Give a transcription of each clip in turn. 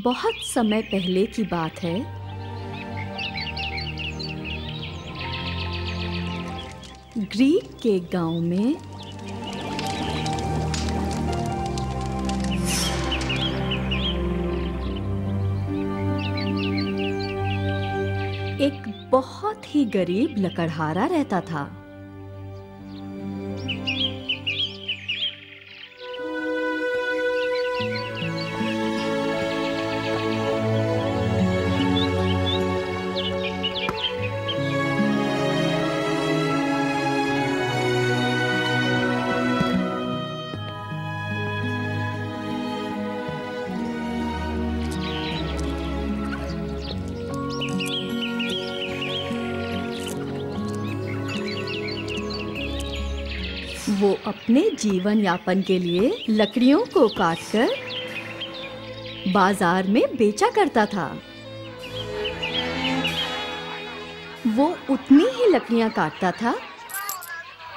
बहुत समय पहले की बात है। ग्रीक के गांव में एक बहुत ही गरीब लकड़हारा रहता था। वो अपने जीवन यापन के लिए लकड़ियों को काटकर बाजार में बेचा करता था। वो उतनी ही लकड़ियां काटता था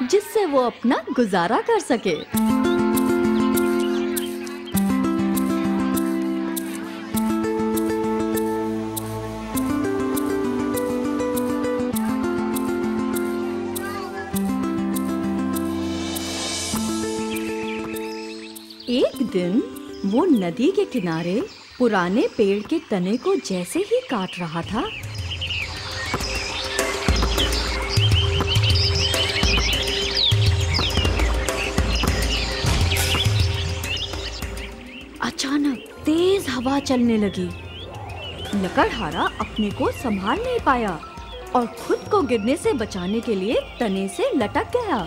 जिससे वो अपना गुजारा कर सके। एक दिन वो नदी के किनारे पुराने पेड़ के तने को जैसे ही काट रहा था, अचानक तेज हवा चलने लगी। लकड़हारा अपने को संभाल नहीं पाया और खुद को गिरने से बचाने के लिए तने से लटक गया।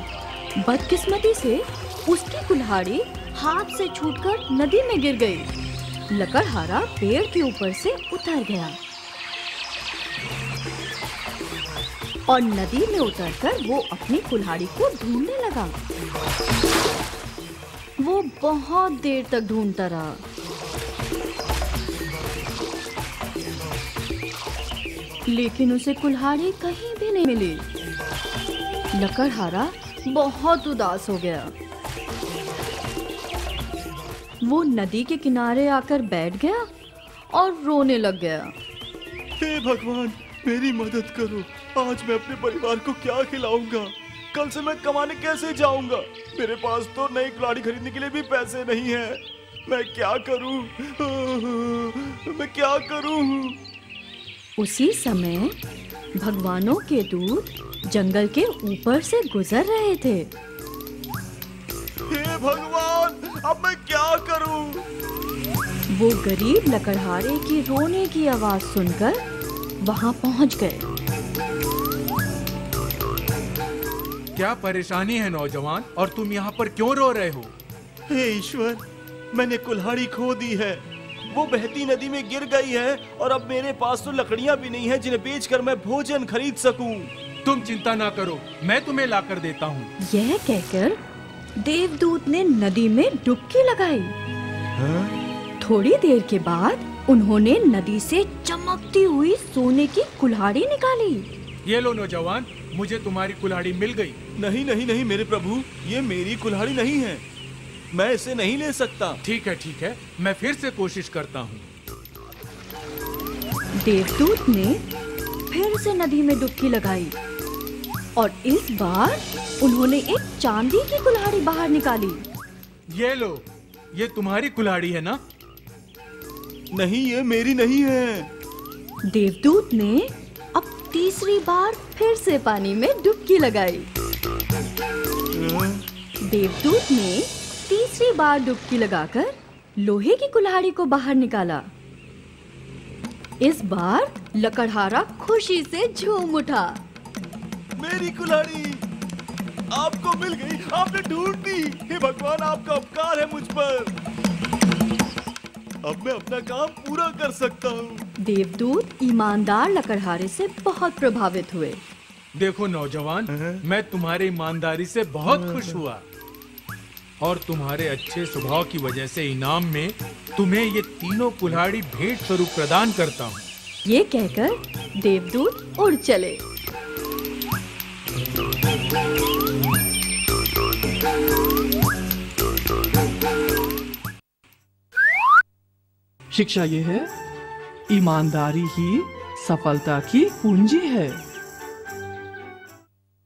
बदकिस्मती से उसकी कुल्हाड़ी हाथ से छूटकर नदी में गिर गई। लकड़हारा पेड़ के ऊपर से उतर गया और नदी में उतरकर वो अपनी कुल्हाड़ी को ढूंढने लगा। वो बहुत देर तक ढूंढता रहा, लेकिन उसे कुल्हाड़ी कहीं भी नहीं मिली। लकड़हारा बहुत उदास हो गया। वो नदी के किनारे आकर बैठ गया और रोने लग गया। हे भगवान, मेरी मदद करो। आज मैं अपने परिवार को क्या खिलाऊंगा? कल से मैं कमाने कैसे जाऊंगा? मेरे पास तो नई कुल्हाड़ी खरीदने के लिए भी पैसे नहीं हैं। मैं क्या करूं? मैं क्या करूं? उसी समय भगवानों के दूत जंगल के ऊपर से गुजर रहे थे। हे भगवान, अब मैं क्या करूं? वो गरीब लकड़हारे की रोने की आवाज सुनकर वहां पहुंच गए। क्या परेशानी है नौजवान, और तुम यहाँ पर क्यों रो रहे हो? हे ईश्वर, मैंने कुल्हाड़ी खो दी है। वो बहती नदी में गिर गई है और अब मेरे पास तो लकड़ियाँ भी नहीं हैं जिन्हें बेचकर मैं भोजन खरीद सकूं। तुम चिंता ना करो, मैं तुम्हें लाकर देता हूँ। यह कहकर देवदूत ने नदी में डुबकी लगाई। थोड़ी देर के बाद उन्होंने नदी से चमकती हुई सोने की कुल्हाड़ी निकाली। ये लो नौजवान, मुझे तुम्हारी कुल्हाड़ी मिल गई। नहीं नहीं नहीं मेरे प्रभु, ये मेरी कुल्हाड़ी नहीं है। मैं इसे नहीं ले सकता। ठीक है, मैं फिर से कोशिश करता हूँ। देवदूत ने फिर से नदी में डुबकी लगाई और इस बार उन्होंने एक चांदी की कुल्हाड़ी बाहर निकाली। ये लो, ये तुम्हारी कुल्हाड़ी है ना? नहीं, ये मेरी नहीं है। देवदूत ने अब तीसरी बार फिर से पानी में डुबकी लगाई। देवदूत ने तीसरी बार डुबकी लगाकर लोहे की कुल्हाड़ी को बाहर निकाला। इस बार लकड़हारा खुशी से झूम उठा। मेरी कुल्हाड़ी आपको मिल गई, आपने ढूंढ दी। हे भगवान, आपका उपकार है मुझ पर। अब मैं अपना काम पूरा कर सकता हूँ। देवदूत ईमानदार लकड़हारे से बहुत प्रभावित हुए। देखो नौजवान, मैं तुम्हारी ईमानदारी से बहुत खुश हुआ और तुम्हारे अच्छे स्वभाव की वजह से इनाम में तुम्हें ये तीनों कुल्हाड़ी भेंट स्वरूप प्रदान करता हूँ। ये कहकर देवदूत उड़ चले। शिक्षा ये है, ईमानदारी ही सफलता की पूंजी है।